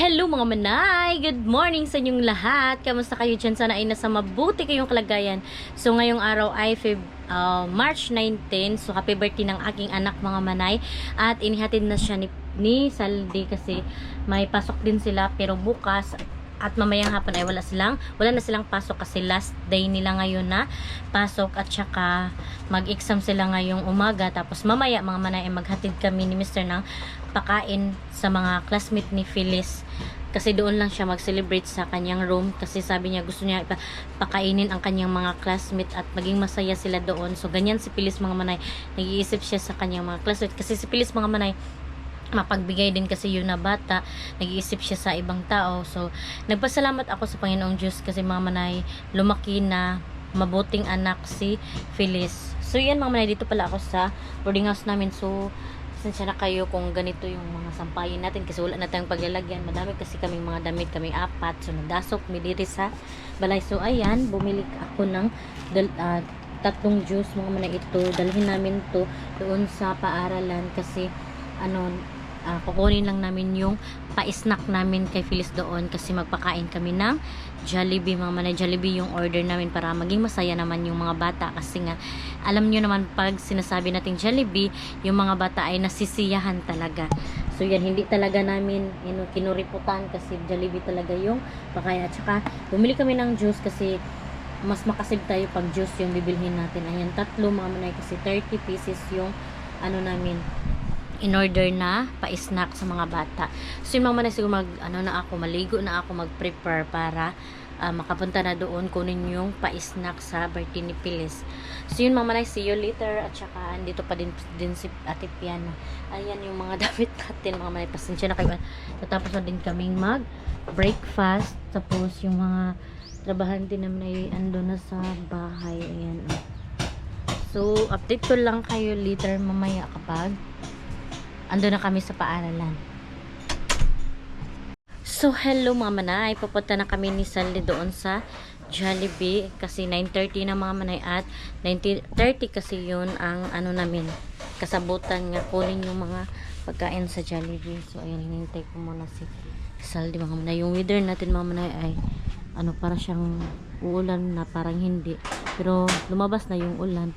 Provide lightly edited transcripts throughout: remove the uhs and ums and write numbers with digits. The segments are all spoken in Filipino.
Hello mga manay! Good morning sa inyong lahat! Kamusta kayo dyan? Sana ay nasa mabuti kayong kalagayan. So ngayong araw ay March 19. So happy birthday ng aking anak mga manay. At inihatid na siya ni Saldi kasi may pasok din sila. Pero bukas at mamayang hapon ay wala na silang pasok kasi last day nila ngayon na pasok, at saka mag-exam sila ngayong umaga. Tapos mamaya mga manay ay maghatid kami ni Mr. ng pakain sa mga classmate ni Phyllis kasi doon lang siya mag-celebrate sa kanyang room kasi sabi niya gusto niya pakainin ang kanyang mga classmate at maging masaya sila doon. So ganyan si Phyllis mga manay, nag-iisip siya sa kanyang mga classmate kasi si Phyllis mga manay mapagbigay din kasi yun na bata, nag-iisip siya sa ibang tao. So nagpasalamat ako sa Panginoong Diyos kasi mga manay lumaki na mabuting anak si Phyllis. So yan mga manay, dito pala ako sa boarding house namin. So pasensya na kayo kung ganito yung mga sampayin natin kasi wala na tayong paglalagyan. Madami kasi kaming mga damit, kaming apat. So nagdasok mi diri sa balay. So ayan, bumili ako ng tatlong juice mga manay. Ito dalhin namin to doon sa paaralan kasi kukunin lang namin yung pa-snack namin kay Phyllis doon kasi magpakain kami ng Jollibee mga manay. Jollibee yung order namin para maging masaya naman yung mga bata kasi nga alam nyo naman pag sinasabi nating Jollibee, yung mga bata ay nasisiyahan talaga. So yan, hindi talaga namin kinuriputan kasi Jollibee talaga yung pakaya. At saka bumili kami ng juice kasi mas makasib tayo pag juice yung bibilhin natin. Ayan, tatlo mga manay kasi 30 pieces yung namin in order na pa-snack sa mga bata. So yung mga manay, siguro maligo na ako, mag-prepare para makapunta na doon kunin yung pa-snack sa birthday ni Phyllis. So yun mga manay, see you later. At saka andito pa din si Ate Piano. Ayan yung mga damit natin mga manay, pasensya na kayo. Tapos na din kaming mag-breakfast. Tapos yung mga trabahante naman ay ando na sa bahay. Ayan. So update ko lang kayo later mamaya kapag ando na kami sa paaralan. So hello mga manay, pupunta na kami ni Sally doon sa Jollibee kasi 9:30 na mga manay at 9:30 kasi yun ang namin kasabutan nga kunin yung mga pagkain sa Jollibee. So ayun, hinintay ko muna si Sally mga manay. Yung weather natin mga manay ay para siyang uulan na parang hindi, pero lumabas na yung ulan,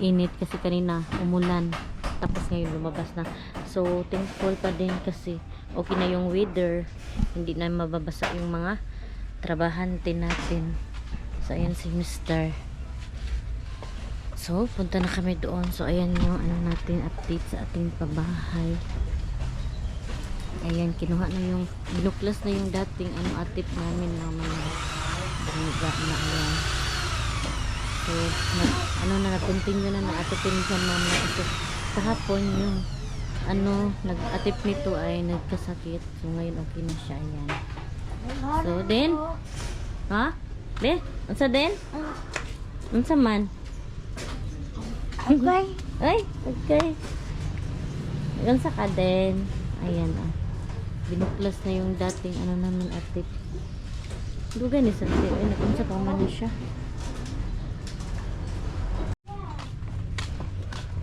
init kasi kanina umulan tapos ngayon lumabas na. So thankful pa din kasi okay na yung weather, hindi na mababasa yung mga trabahante natin. So ayan si Mr. So punta na kami doon. So ayan yung natin update sa ating pabahay. Ayan, kinuha na yung binuklas na yung dating atip namin na mga ayan. So nag-continue na atipin dyan mama kasi kahapon yung nag-atip nito ay nagkasakit. So ngayon okay na siya. Ayan. So then unsa din? Unsa man? Okay. Ay, okay. Unsa ka din? Ayan binuklas na yung dating namin atip. Dugay ni sa atip. Ay, nakunsa pa man na siya.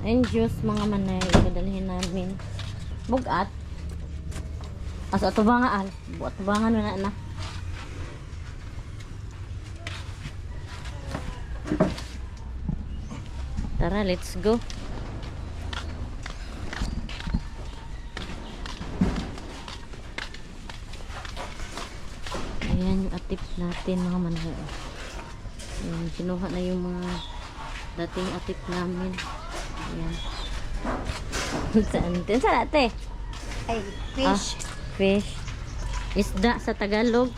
And juice mga manay, ipadalhin namin. Bugat. Asa ito ba nga buat ba nga na. Tara, let's go. Ayan yung atip natin mga manay. Ayan, kinuha na yung mga dating atip namin. Ayan. Saan ate? Ay, fish. Fish. Isda sa Tagalog.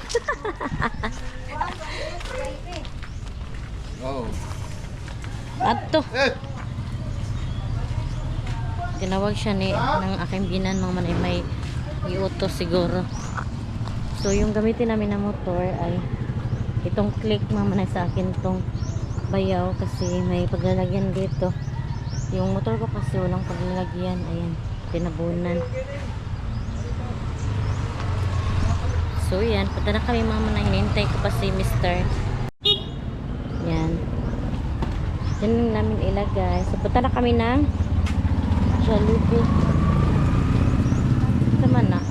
Oh. Ato. Tinawag siya ng aking binan mga manay, may iutos siguro. So yung gamitin namin na motor ay itong click mga manay, sa akin tong bayaw kasi may paglalagyan dito. Yung motor ko kasi walang paglalagyan. Ayan, tinabunan. So yan, punta na kami mga manay. Hinintay ko pa si Mr. Yan. Yan namin ilagay. So punta na kami ng Jollibee. Sama na.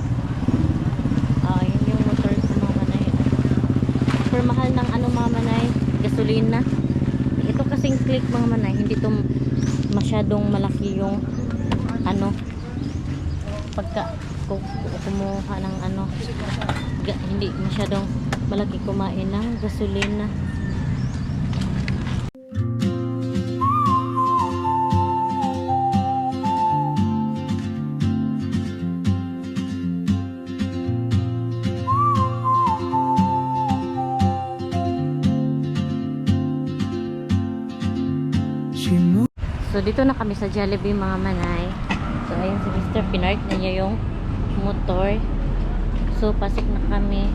super mahal ng ano mga manay, gasolina. Ito kasing click mga manay, hindi to masyadong malaki yung ano pagka kumuha ng ano hindi masyadong malaki kumain ng gasolina. So dito na kami sa Jollibee mga manay. So ayun si Mr. Pinark na niya yung motor. So pasok na kami.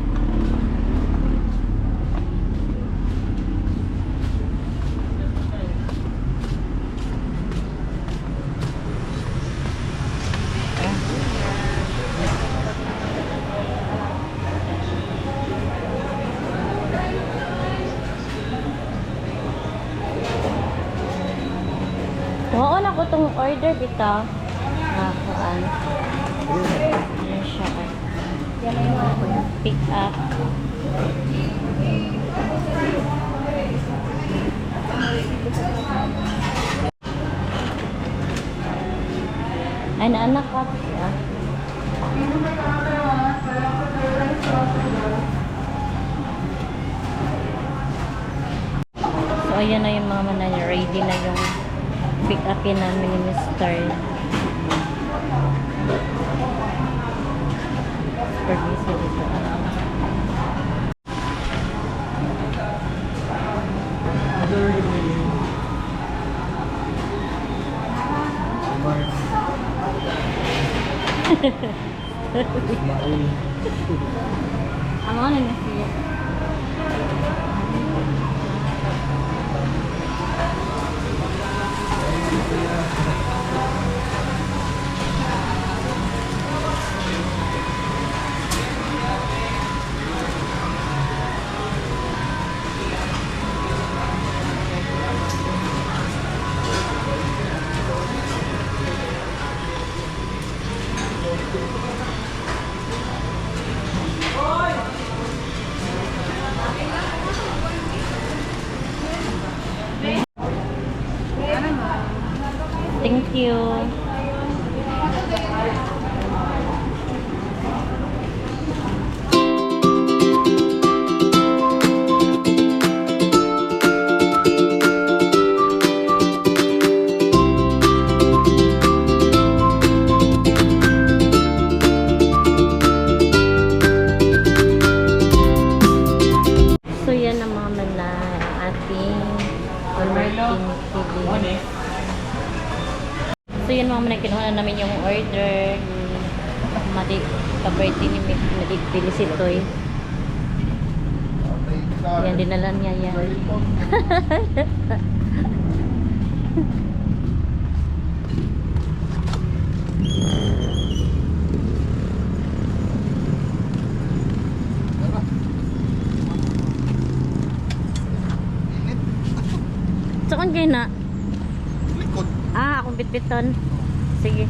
Oo na ko tong order kita. Kuan. Ano siya? Yan na yung pick up. Ay, anak ka siya. So, ayan na yung mga manay. Ready na yung pick upin namin ni Mr. Permiso dito. Ang ano na siya? Thank you. So yan ang mga manay, ang ating order. So yun mga manay, kinuha na namin yung order ni ka-birthday ni Madig Felicitoy. Yan, dinala niya yan. Saan kayo na? Likod. Akong bitbiton. Sige.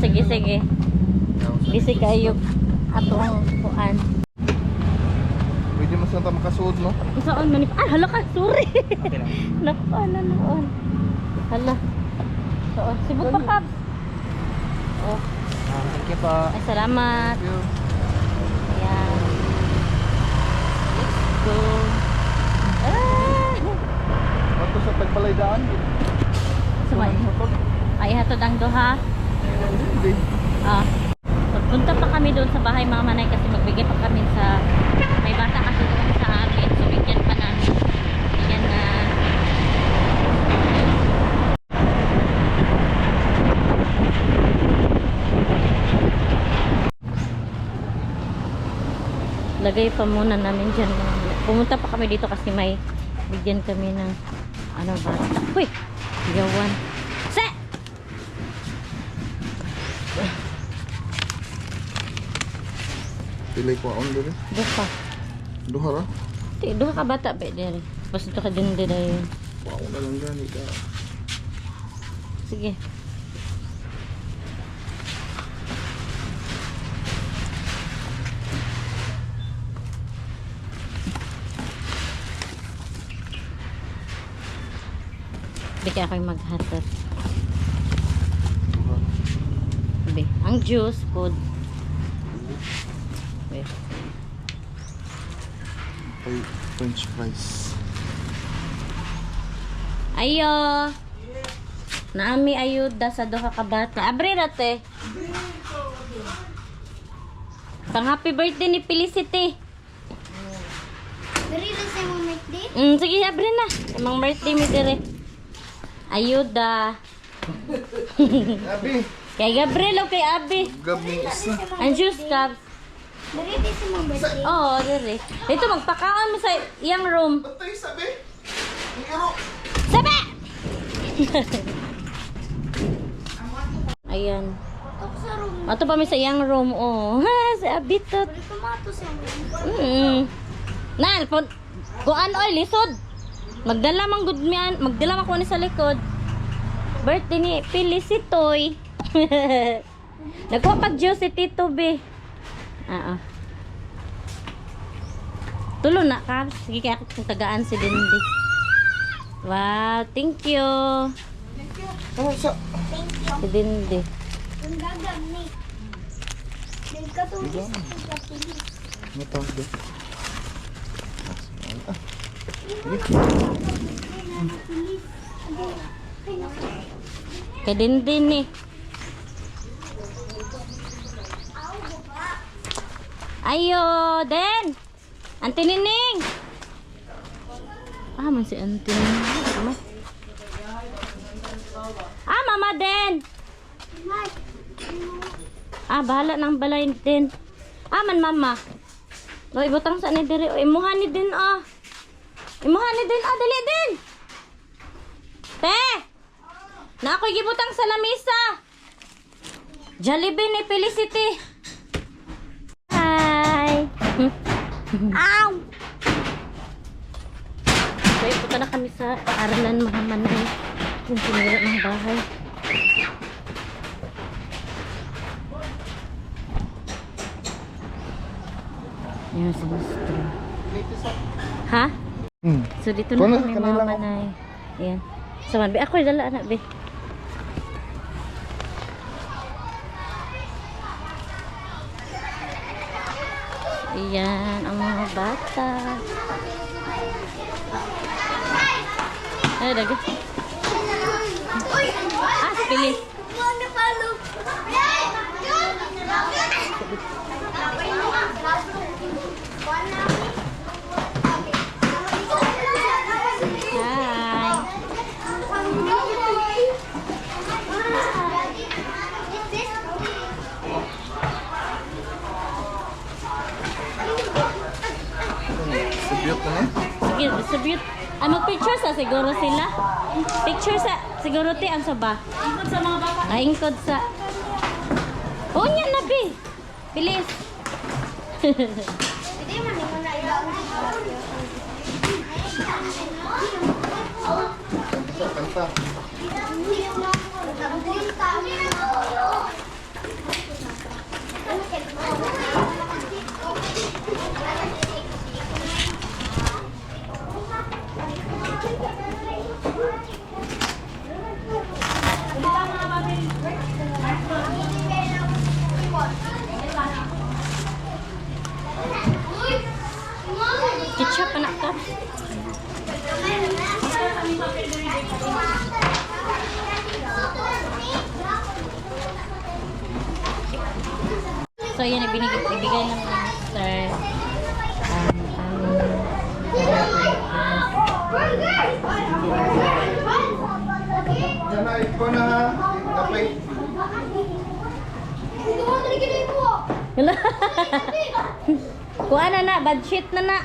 Sige, sige. Bisi kayo atong kuan. Pwede mo saan makasuod, no? Saan man? Hala ka, sorry. Napala noon. Hala. So, sibuk pa kab. Oh. Thank you po. Ay, salamat. Thank you. Ayan. Let's go. Bato sa Tagbalaydan. Sumay. Ay, hatod ang duha. Hindi. Magpunta pa kami doon sa bahay mga manay kasi magbigay pa kami sa may bata kasi doon sa amin. So, bigyan pa namin. Bigyan na. Lagay pa muna namin dyan. Pumunta pa kami dito kasi may bigyan kami ng ano ba? Uy! Gawan. Se! Pilay ko on dito. Duha. Duha ra. Duha ka bata ba dyan? Basta ka din din yun. Wow na lang gani ka. Sige. kaya ako'y maghatod. Be, ang juice, food. Be. French fries. Ayo. Naami ayuda sa duha ka bata. Abre na te. Pang happy birthday ni Felicity. Dari na sa mga birthday? Sige, abre na. Emang birthday mi dire. Ayuda. Abi, Kay Gabriel o kay Abi. gabi isa. Ang juice cups. Dari na sa mga birthday? Oo, dire. Dito magpakaon mo sa iyang room. Patay sabi. Ikaw. Sabi! Ayan. Tok sa room. Ato pa mi sa iyang room. Oh, ha, si Abi to. Dari tomato sa room. Nal, kuan oy lisod. Magdala man gud mian, magdala man ko ni sa likod. Birthday ni Felicitoy. Nagkuha pag juice si Tito B. Tulo na ka. Sige kaya akong tagaan si Dindi. Wow, thank you. Ano sa? Thank you. Si Dindi. Ang gagam ni. Dari ka to. Ano tawag doon? Kay Dindi ni. Ayo, Den. Auntie Nining. Man si Auntie Nining. Mama Den. Bahala ng balay din. Man mama. Lo ibutang sa ni diri. Imuha ni din Imuha ni din dali din. Te. Na ako'y gibutang sa lamisa. Jollibee ni Felicity. Hi. Ow! Okay, punta na kami sa Aralan mga manay. Yung sinira ng bahay. Ayan si Mr. Ha? So dito na kami mga manay. Ayan. So man, ako'y dala anak be. Ayan ang mga bata. Ay, daga. Si Pilis. Hi. Sabiot na Sige, distribute. Mag-picture sa siguro sila. Picture sa siguro ti ang saba. Ingkod sa mga bata. Ingkod sa. Oh, nya na bi. Bilis. Hindi man mo na ilang. sa kanta. Ketchup anak ka. So yan ibigay ng Mr. Yan na, ikaw na ha. Kapay. Kuha na na, bad shit na na.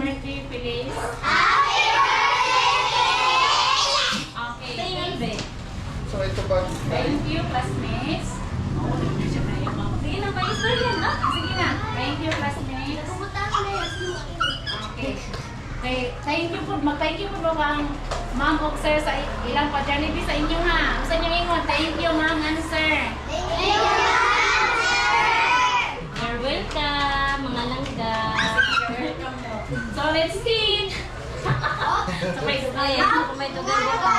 birthday, Feliz. Okay. Tingnan, be. So ito ba? Thank you, classmates. Oo, hindi siya na yung mga. Sige na, may istorya na. Sige na. Thank you, classmates. Okay. Okay, thank you po. Mag-thank you po ba ang ma'am o sir sa ilang pa-Jollibee sa inyo ha. Sa inyong ingon. Thank you, ma'am and sir. You're welcome, mga langga. So, let's eat. Sabay Ay, may tugan dito.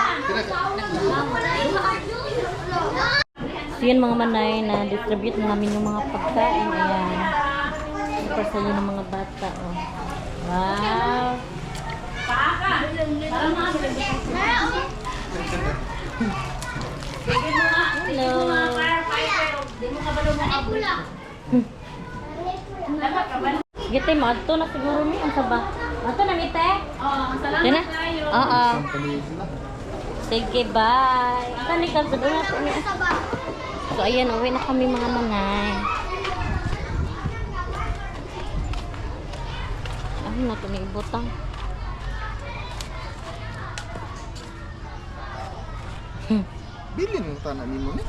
So yun mga manay na distribute na namin yung mga pagkain. Ayan. Super sa'yo ng mga bata. Oh. Wow. Paaka. Para mga Bigyan mo nga. Hello. Mga firefighter. Di mo ka ba lumabot? Dapat ka ba? Sige tayo, maadto na siguro mi. Ang saba. Ato na mi te. Oh, Yan salamat na? tayo. Oo. Isang paligid na. Sige, bye. Kani ka sa doon natin. So ayan, uwi na kami mga manay. Ay, nato ni ibutang. Bilin yung tanan ni mo ni.